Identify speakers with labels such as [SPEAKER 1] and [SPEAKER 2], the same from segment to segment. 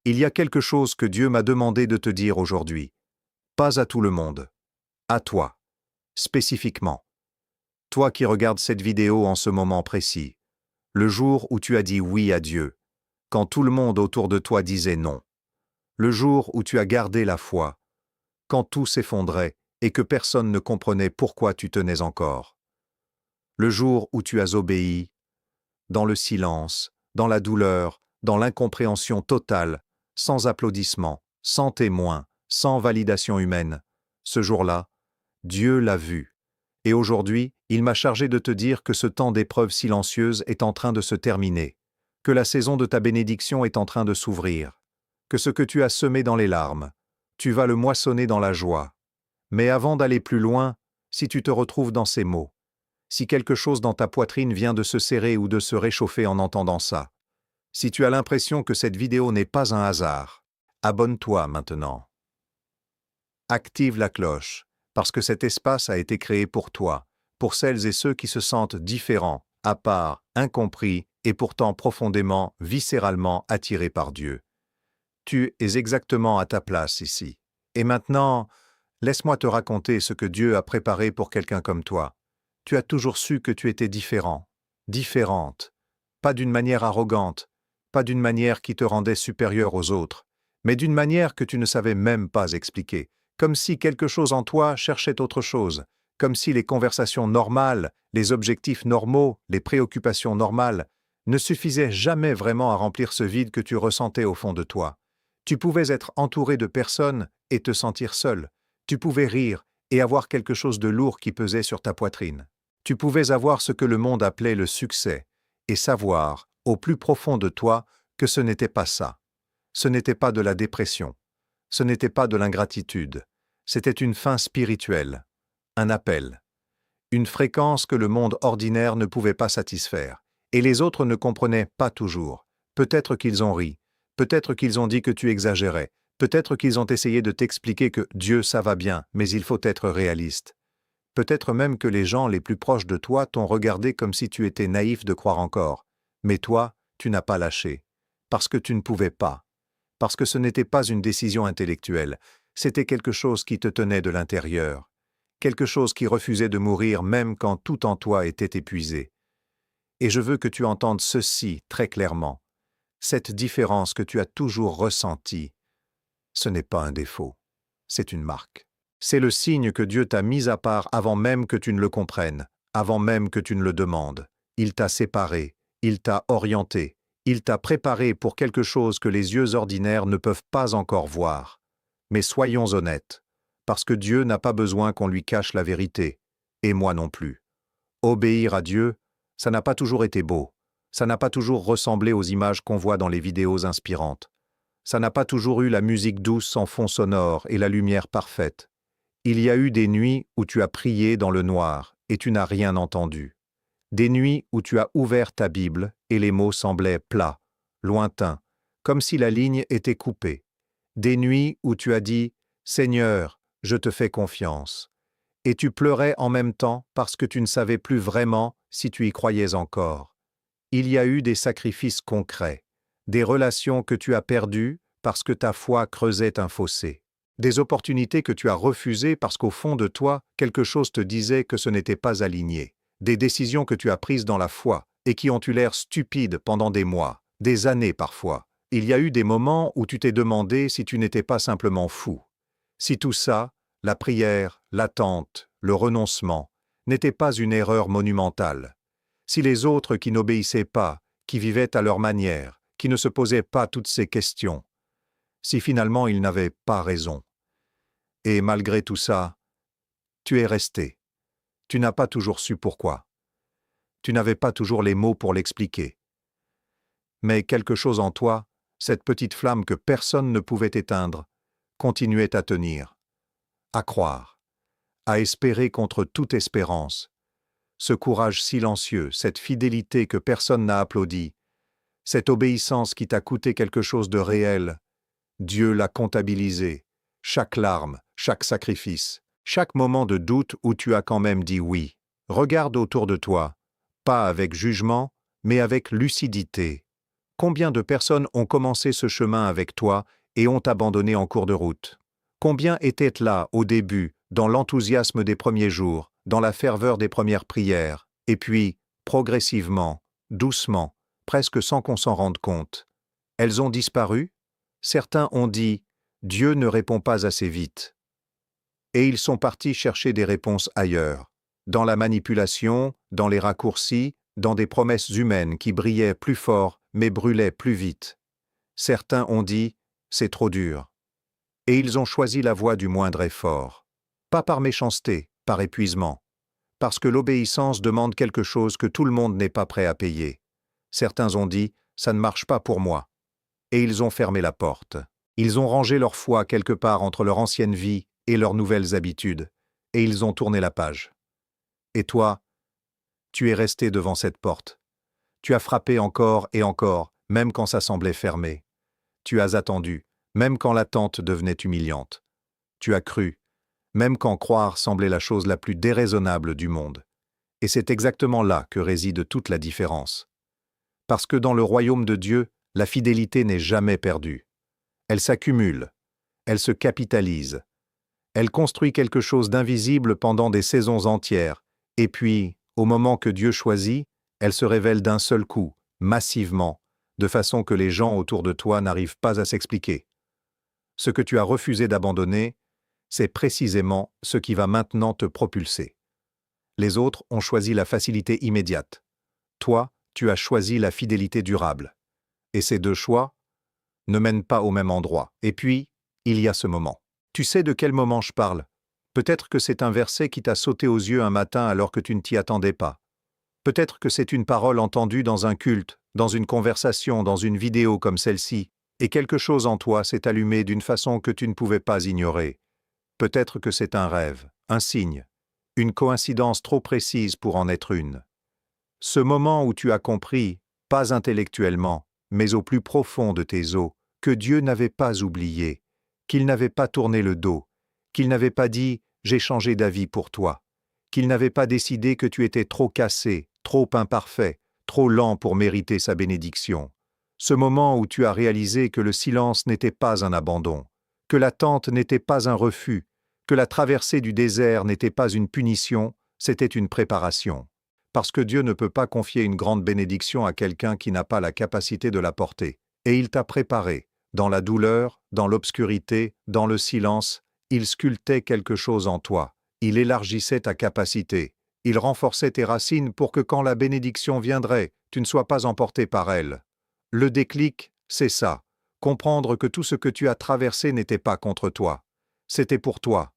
[SPEAKER 1] Il y a quelque chose que Dieu m'a demandé de te dire aujourd'hui. Pas à tout le monde. À toi. Spécifiquement. Toi qui regardes cette vidéo en ce moment précis. Le jour où tu as dit oui à Dieu. Quand tout le monde autour de toi disait non. Le jour où tu as gardé la foi. Quand tout s'effondrait et que personne ne comprenait pourquoi tu tenais encore. Le jour où tu as obéi, dans le silence, dans la douleur, dans l'incompréhension totale, sans applaudissements, sans témoins, sans validation humaine. Ce jour-là, Dieu l'a vu. Et aujourd'hui, il m'a chargé de te dire que ce temps d'épreuve silencieuse est en train de se terminer, que la saison de ta bénédiction est en train de s'ouvrir, que ce que tu as semé dans les larmes, tu vas le moissonner dans la joie. Mais avant d'aller plus loin, si tu te retrouves dans ces mots, si quelque chose dans ta poitrine vient de se serrer ou de se réchauffer en entendant ça, si tu as l'impression que cette vidéo n'est pas un hasard, abonne-toi maintenant. Active la cloche, parce que cet espace a été créé pour toi, pour celles et ceux qui se sentent différents, à part, incompris et pourtant profondément, viscéralement attirés par Dieu. Tu es exactement à ta place ici. Et maintenant, laisse-moi te raconter ce que Dieu a préparé pour quelqu'un comme toi. Tu as toujours su que tu étais différent, différente, pas d'une manière arrogante, pas d'une manière qui te rendait supérieur aux autres, mais d'une manière que tu ne savais même pas expliquer, comme si quelque chose en toi cherchait autre chose, comme si les conversations normales, les objectifs normaux, les préoccupations normales ne suffisaient jamais vraiment à remplir ce vide que tu ressentais au fond de toi. Tu pouvais être entouré de personnes et te sentir seul. Tu pouvais rire et avoir quelque chose de lourd qui pesait sur ta poitrine. Tu pouvais avoir ce que le monde appelait le succès, et savoir, au plus profond de toi, que ce n'était pas ça. Ce n'était pas de la dépression. Ce n'était pas de l'ingratitude. C'était une fin spirituelle, un appel, une fréquence que le monde ordinaire ne pouvait pas satisfaire. Et les autres ne comprenaient pas toujours. Peut-être qu'ils ont ri, peut-être qu'ils ont dit que tu exagérais, peut-être qu'ils ont essayé de t'expliquer que Dieu ça va bien, mais il faut être réaliste. Peut-être même que les gens les plus proches de toi t'ont regardé comme si tu étais naïf de croire encore. Mais toi, tu n'as pas lâché. Parce que tu ne pouvais pas. Parce que ce n'était pas une décision intellectuelle. C'était quelque chose qui te tenait de l'intérieur. Quelque chose qui refusait de mourir même quand tout en toi était épuisé. Et je veux que tu entendes ceci très clairement. Cette différence que tu as toujours ressentie, ce n'est pas un défaut. C'est une marque. C'est le signe que Dieu t'a mis à part avant même que tu ne le comprennes, avant même que tu ne le demandes. Il t'a séparé, il t'a orienté, il t'a préparé pour quelque chose que les yeux ordinaires ne peuvent pas encore voir. Mais soyons honnêtes, parce que Dieu n'a pas besoin qu'on lui cache la vérité, et moi non plus. Obéir à Dieu, ça n'a pas toujours été beau, ça n'a pas toujours ressemblé aux images qu'on voit dans les vidéos inspirantes. Ça n'a pas toujours eu la musique douce en fond sonore et la lumière parfaite. Il y a eu des nuits où tu as prié dans le noir et tu n'as rien entendu. Des nuits où tu as ouvert ta Bible et les mots semblaient plats, lointains, comme si la ligne était coupée. Des nuits où tu as dit « Seigneur, je te fais confiance ». Et tu pleurais en même temps parce que tu ne savais plus vraiment si tu y croyais encore. Il y a eu des sacrifices concrets, des relations que tu as perdues parce que ta foi creusait un fossé, des opportunités que tu as refusées parce qu'au fond de toi, quelque chose te disait que ce n'était pas aligné, des décisions que tu as prises dans la foi et qui ont eu l'air stupides pendant des mois, des années parfois. Il y a eu des moments où tu t'es demandé si tu n'étais pas simplement fou. Si tout ça, la prière, l'attente, le renoncement, n'était pas une erreur monumentale. Si les autres qui n'obéissaient pas, qui vivaient à leur manière, qui ne se posaient pas toutes ces questions, si finalement ils n'avaient pas raison. Et malgré tout ça, tu es resté. Tu n'as pas toujours su pourquoi. Tu n'avais pas toujours les mots pour l'expliquer. Mais quelque chose en toi, cette petite flamme que personne ne pouvait éteindre, continuait à tenir, à croire, à espérer contre toute espérance. Ce courage silencieux, cette fidélité que personne n'a applaudi, cette obéissance qui t'a coûté quelque chose de réel, Dieu l'a comptabilisé, chaque larme, chaque sacrifice, chaque moment de doute où tu as quand même dit oui. Regarde autour de toi, pas avec jugement, mais avec lucidité. Combien de personnes ont commencé ce chemin avec toi et ont abandonné en cours de route? Combien étaient là au début, dans l'enthousiasme des premiers jours, dans la ferveur des premières prières, et puis, progressivement, doucement, presque sans qu'on s'en rende compte? Elles ont disparu? Certains ont dit « Dieu ne répond pas assez vite ». Et ils sont partis chercher des réponses ailleurs, dans la manipulation, dans les raccourcis, dans des promesses humaines qui brillaient plus fort mais brûlaient plus vite. Certains ont dit « c'est trop dur ». Et ils ont choisi la voie du moindre effort. Pas par méchanceté, par épuisement. Parce que l'obéissance demande quelque chose que tout le monde n'est pas prêt à payer. Certains ont dit « ça ne marche pas pour moi ». Et ils ont fermé la porte. Ils ont rangé leur foi quelque part entre leur ancienne vie et leurs nouvelles habitudes, et ils ont tourné la page. Et toi, tu es resté devant cette porte. Tu as frappé encore et encore, même quand ça semblait fermé. Tu as attendu, même quand l'attente devenait humiliante. Tu as cru, même quand croire semblait la chose la plus déraisonnable du monde. Et c'est exactement là que réside toute la différence. Parce que dans le royaume de Dieu, la fidélité n'est jamais perdue. Elle s'accumule, elle se capitalise. Elle construit quelque chose d'invisible pendant des saisons entières, et puis, au moment que Dieu choisit, elle se révèle d'un seul coup, massivement, de façon que les gens autour de toi n'arrivent pas à s'expliquer. Ce que tu as refusé d'abandonner, c'est précisément ce qui va maintenant te propulser. Les autres ont choisi la facilité immédiate. Toi, tu as choisi la fidélité durable. Et ces deux choix ne mènent pas au même endroit. Et puis, il y a ce moment. Tu sais de quel moment je parle? Peut-être que c'est un verset qui t'a sauté aux yeux un matin alors que tu ne t'y attendais pas. Peut-être que c'est une parole entendue dans un culte, dans une conversation, dans une vidéo comme celle-ci, et quelque chose en toi s'est allumé d'une façon que tu ne pouvais pas ignorer. Peut-être que c'est un rêve, un signe, une coïncidence trop précise pour en être une. Ce moment où tu as compris, pas intellectuellement, mais au plus profond de tes os, que Dieu n'avait pas oublié, qu'il n'avait pas tourné le dos, qu'il n'avait pas dit « j'ai changé d'avis pour toi », qu'il n'avait pas décidé que tu étais trop cassé, trop imparfait, trop lent pour mériter sa bénédiction. Ce moment où tu as réalisé que le silence n'était pas un abandon, que l'attente n'était pas un refus, que la traversée du désert n'était pas une punition, c'était une préparation. Parce que Dieu ne peut pas confier une grande bénédiction à quelqu'un qui n'a pas la capacité de la porter. Et il t'a préparé. Dans la douleur, dans l'obscurité, dans le silence, il sculptait quelque chose en toi. Il élargissait ta capacité. Il renforçait tes racines pour que quand la bénédiction viendrait, tu ne sois pas emporté par elle. Le déclic, c'est ça. Comprendre que tout ce que tu as traversé n'était pas contre toi. C'était pour toi.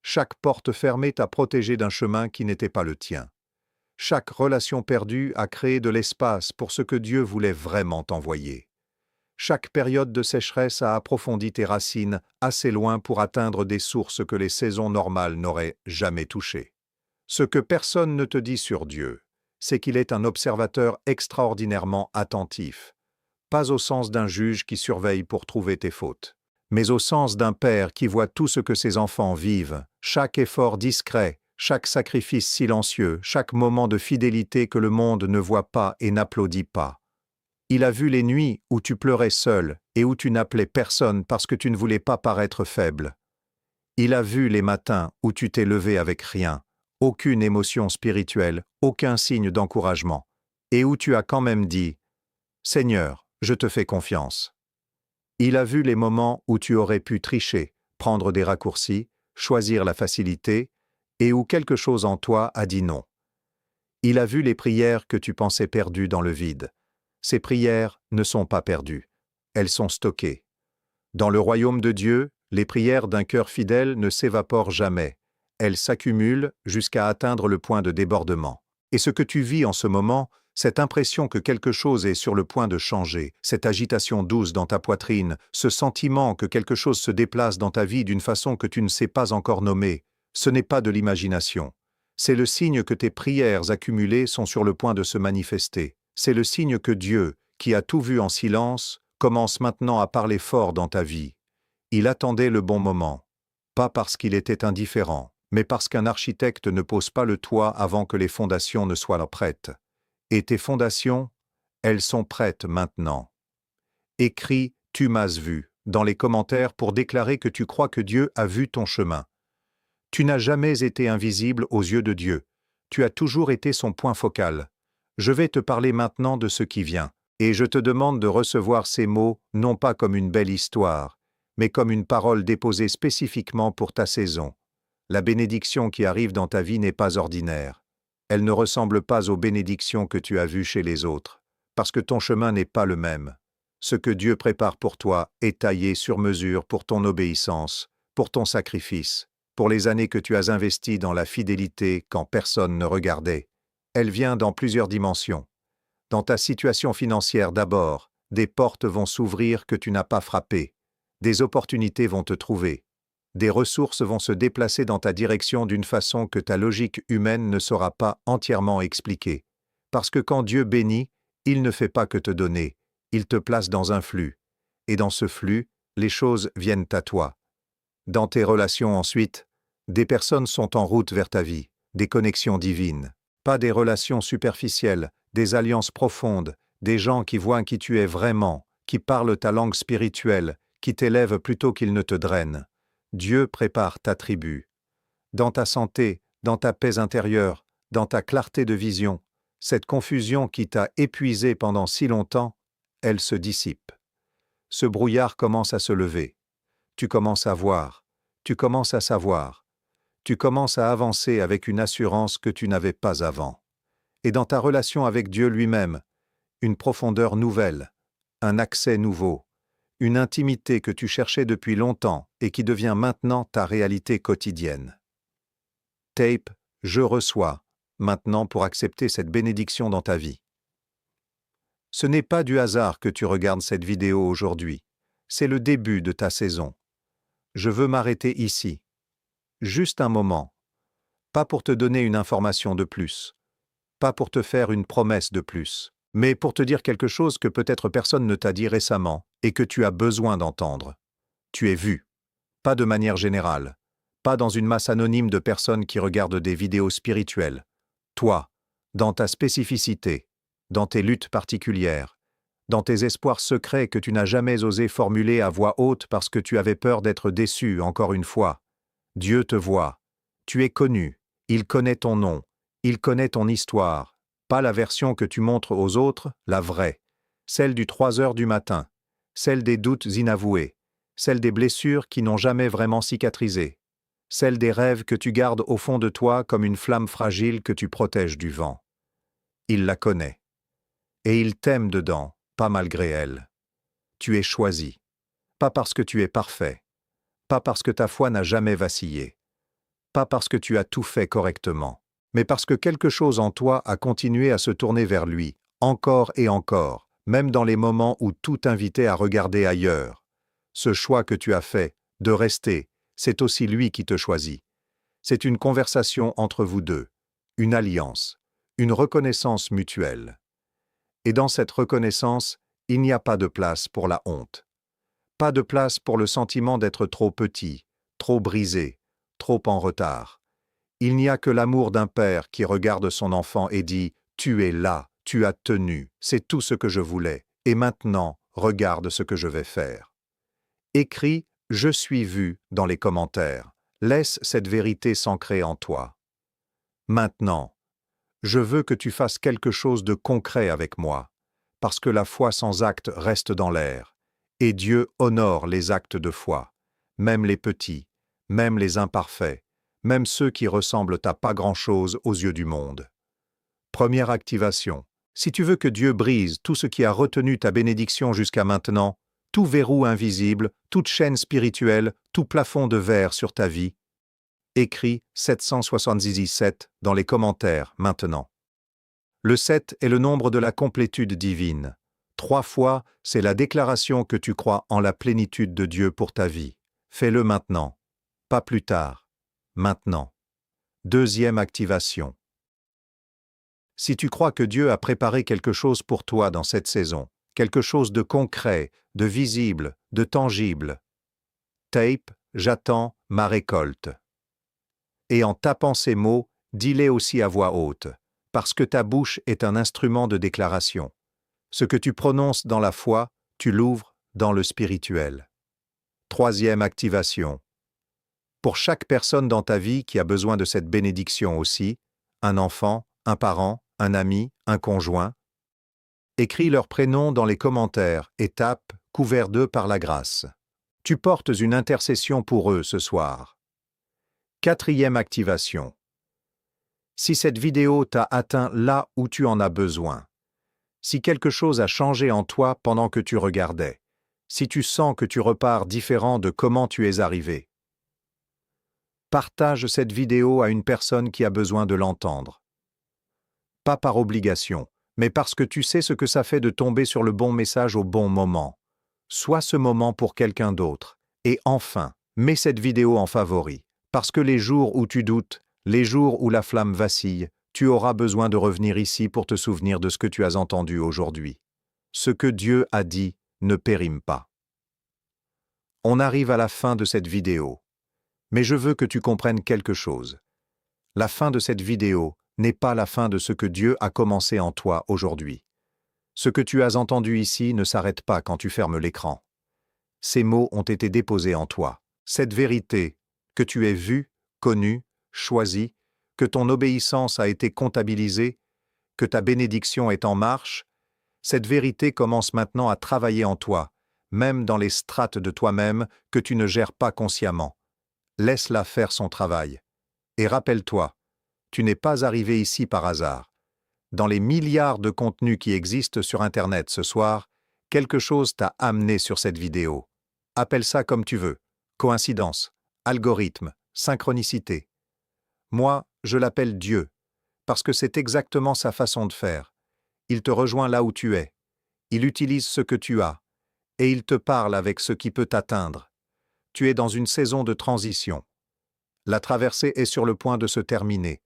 [SPEAKER 1] Chaque porte fermée t'a protégé d'un chemin qui n'était pas le tien. Chaque relation perdue a créé de l'espace pour ce que Dieu voulait vraiment t'envoyer. Chaque période de sécheresse a approfondi tes racines assez loin pour atteindre des sources que les saisons normales n'auraient jamais touchées. Ce que personne ne te dit sur Dieu, c'est qu'il est un observateur extraordinairement attentif, pas au sens d'un juge qui surveille pour trouver tes fautes, mais au sens d'un père qui voit tout ce que ses enfants vivent, chaque effort discret, chaque sacrifice silencieux, chaque moment de fidélité que le monde ne voit pas et n'applaudit pas. Il a vu les nuits où tu pleurais seul et où tu n'appelais personne parce que tu ne voulais pas paraître faible. Il a vu les matins où tu t'es levé avec rien, aucune émotion spirituelle, aucun signe d'encouragement, et où tu as quand même dit « Seigneur, je te fais confiance ». Il a vu les moments où tu aurais pu tricher, prendre des raccourcis, choisir la facilité, et où quelque chose en toi a dit non. Il a vu les prières que tu pensais perdues dans le vide. Ces prières ne sont pas perdues, elles sont stockées. Dans le royaume de Dieu, les prières d'un cœur fidèle ne s'évaporent jamais, elles s'accumulent jusqu'à atteindre le point de débordement. Et ce que tu vis en ce moment, cette impression que quelque chose est sur le point de changer, cette agitation douce dans ta poitrine, ce sentiment que quelque chose se déplace dans ta vie d'une façon que tu ne sais pas encore nommer, ce n'est pas de l'imagination. C'est le signe que tes prières accumulées sont sur le point de se manifester. C'est le signe que Dieu, qui a tout vu en silence, commence maintenant à parler fort dans ta vie. Il attendait le bon moment, pas parce qu'il était indifférent, mais parce qu'un architecte ne pose pas le toit avant que les fondations ne soient prêtes. Et tes fondations, elles sont prêtes maintenant. Écris « Tu m'as vu » dans les commentaires pour déclarer que tu crois que Dieu a vu ton chemin. Tu n'as jamais été invisible aux yeux de Dieu. Tu as toujours été son point focal. Je vais te parler maintenant de ce qui vient, et je te demande de recevoir ces mots non pas comme une belle histoire, mais comme une parole déposée spécifiquement pour ta saison. La bénédiction qui arrive dans ta vie n'est pas ordinaire. Elle ne ressemble pas aux bénédictions que tu as vues chez les autres, parce que ton chemin n'est pas le même. Ce que Dieu prépare pour toi est taillé sur mesure pour ton obéissance, pour ton sacrifice, pour les années que tu as investies dans la fidélité quand personne ne regardait. Elle vient dans plusieurs dimensions. Dans ta situation financière d'abord, des portes vont s'ouvrir que tu n'as pas frappées. Des opportunités vont te trouver. Des ressources vont se déplacer dans ta direction d'une façon que ta logique humaine ne saura pas entièrement expliquer. Parce que quand Dieu bénit, il ne fait pas que te donner, il te place dans un flux. Et dans ce flux, les choses viennent à toi. Dans tes relations ensuite, des personnes sont en route vers ta vie, des connexions divines. Pas des relations superficielles, des alliances profondes, des gens qui voient qui tu es vraiment, qui parlent ta langue spirituelle, qui t'élèvent plutôt qu'ils ne te drainent. Dieu prépare ta tribu. Dans ta santé, dans ta paix intérieure, dans ta clarté de vision, cette confusion qui t'a épuisé pendant si longtemps, elle se dissipe. Ce brouillard commence à se lever. Tu commences à voir, tu commences à savoir, tu commences à avancer avec une assurance que tu n'avais pas avant. Et dans ta relation avec Dieu lui-même, une profondeur nouvelle, un accès nouveau, une intimité que tu cherchais depuis longtemps et qui devient maintenant ta réalité quotidienne. Tape, je reçois, maintenant pour accepter cette bénédiction dans ta vie. Ce n'est pas du hasard que tu regardes cette vidéo aujourd'hui, c'est le début de ta saison. Je veux m'arrêter ici. Juste un moment. Pas pour te donner une information de plus, pas pour te faire une promesse de plus, mais pour te dire quelque chose que peut-être personne ne t'a dit récemment et que tu as besoin d'entendre. Tu es vu. Pas de manière générale. Pas dans une masse anonyme de personnes qui regardent des vidéos spirituelles. Toi, dans ta spécificité, dans tes luttes particulières, dans tes espoirs secrets que tu n'as jamais osé formuler à voix haute parce que tu avais peur d'être déçu encore une fois. Dieu te voit. Tu es connu. Il connaît ton nom. Il connaît ton histoire. Pas la version que tu montres aux autres, la vraie. Celle du 3 heures du matin. Celle des doutes inavoués. Celle des blessures qui n'ont jamais vraiment cicatrisé. Celle des rêves que tu gardes au fond de toi comme une flamme fragile que tu protèges du vent. Il la connaît. Et il t'aime dedans, pas malgré elle. Tu es choisi. Pas parce que tu es parfait. Pas parce que ta foi n'a jamais vacillé. Pas parce que tu as tout fait correctement, mais parce que quelque chose en toi a continué à se tourner vers lui, encore et encore, même dans les moments où tout t'invitait à regarder ailleurs. Ce choix que tu as fait, de rester, c'est aussi lui qui te choisit. C'est une conversation entre vous deux, une alliance, une reconnaissance mutuelle. Et dans cette reconnaissance, il n'y a pas de place pour la honte. Pas de place pour le sentiment d'être trop petit, trop brisé, trop en retard. Il n'y a que l'amour d'un père qui regarde son enfant et dit « Tu es là, tu as tenu, c'est tout ce que je voulais, et maintenant, regarde ce que je vais faire. » Écris « Je suis vu » dans les commentaires. Laisse cette vérité s'ancrer en toi. Maintenant, je veux que tu fasses quelque chose de concret avec moi, parce que la foi sans acte reste dans l'air, et Dieu honore les actes de foi, même les petits, même les imparfaits, même ceux qui ressemblent à pas grand-chose aux yeux du monde. Première activation. Si tu veux que Dieu brise tout ce qui a retenu ta bénédiction jusqu'à maintenant, tout verrou invisible, toute chaîne spirituelle, tout plafond de verre sur ta vie, écris 777 dans les commentaires maintenant. Le 7 est le nombre de la complétude divine. 3 fois, c'est la déclaration que tu crois en la plénitude de Dieu pour ta vie. Fais-le maintenant, pas plus tard, maintenant. Deuxième activation. Si tu crois que Dieu a préparé quelque chose pour toi dans cette saison, quelque chose de concret, de visible, de tangible, tape, j'attends ma récolte. Et en tapant ces mots, dis-les aussi à voix haute, parce que ta bouche est un instrument de déclaration. Ce que tu prononces dans la foi, Tu l'ouvres dans le spirituel. Troisième activation. Pour chaque personne dans ta vie qui a besoin de cette bénédiction aussi, un enfant, un parent, un ami, un conjoint, écris leur prénom dans les commentaires et tape « Couvert d'eux par la grâce ». Tu portes une intercession pour eux ce soir. Quatrième activation. Si cette vidéo t'a atteint là où tu en as besoin, si quelque chose a changé en toi pendant que tu regardais, si tu sens que tu repars différent de comment tu es arrivé, partage cette vidéo à une personne qui a besoin de l'entendre. Pas par obligation, mais parce que tu sais ce que ça fait de tomber sur le bon message au bon moment. Sois ce moment pour quelqu'un d'autre. Et enfin, mets cette vidéo en favori, parce que les jours où tu doutes, les jours où la flamme vacille, tu auras besoin de revenir ici pour te souvenir de ce que tu as entendu aujourd'hui. Ce que Dieu a dit ne périme pas. On arrive à la fin de cette vidéo. Mais je veux que tu comprennes quelque chose. La fin de cette vidéo n'est pas la fin de ce que Dieu a commencé en toi aujourd'hui. Ce que tu as entendu ici ne s'arrête pas quand tu fermes l'écran. Ces mots ont été déposés en toi. Cette vérité, que tu es vu, connu, choisi, que ton obéissance a été comptabilisée, que ta bénédiction est en marche, cette vérité commence maintenant à travailler en toi, même dans les strates de toi-même que tu ne gères pas consciemment. Laisse-la faire son travail. Et rappelle-toi, tu n'es pas arrivé ici par hasard. Dans les milliards de contenus qui existent sur Internet ce soir, quelque chose t'a amené sur cette vidéo. Appelle ça comme tu veux. Coïncidence, algorithme, synchronicité. Moi, je l'appelle Dieu, parce que c'est exactement sa façon de faire. Il te rejoint là où tu es. Il utilise ce que tu as. Et il te parle avec ce qui peut t'atteindre. Tu es dans une saison de transition. La traversée est sur le point de se terminer.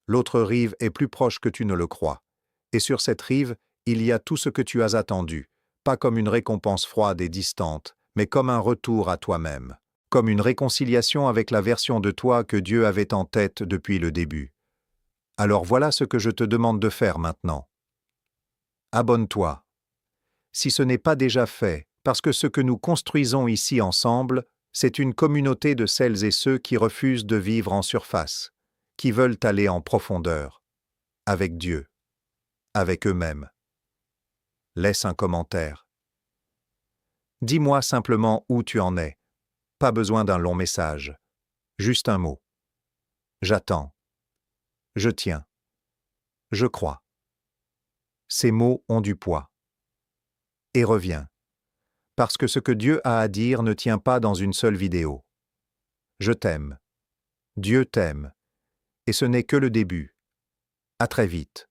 [SPEAKER 1] L'autre rive est plus proche que tu ne le crois. Et sur cette rive, il y a tout ce que tu as attendu, pas comme une récompense froide et distante, mais comme un retour à toi-même, comme une réconciliation avec la version de toi que Dieu avait en tête depuis le début. Alors voilà ce que je te demande de faire maintenant. Abonne-toi. Si ce n'est pas déjà fait, parce que ce que nous construisons ici ensemble, c'est une communauté de celles et ceux qui refusent de vivre en surface, qui veulent aller en profondeur, avec Dieu, avec eux-mêmes. Laisse un commentaire. Dis-moi simplement où tu en es. Pas besoin d'un long message. Juste un mot. J'attends. Je tiens. Je crois. Ces mots ont du poids. Et reviens. Parce que ce que Dieu a à dire ne tient pas dans une seule vidéo. Je t'aime. Dieu t'aime. Et ce n'est que le début. À très vite.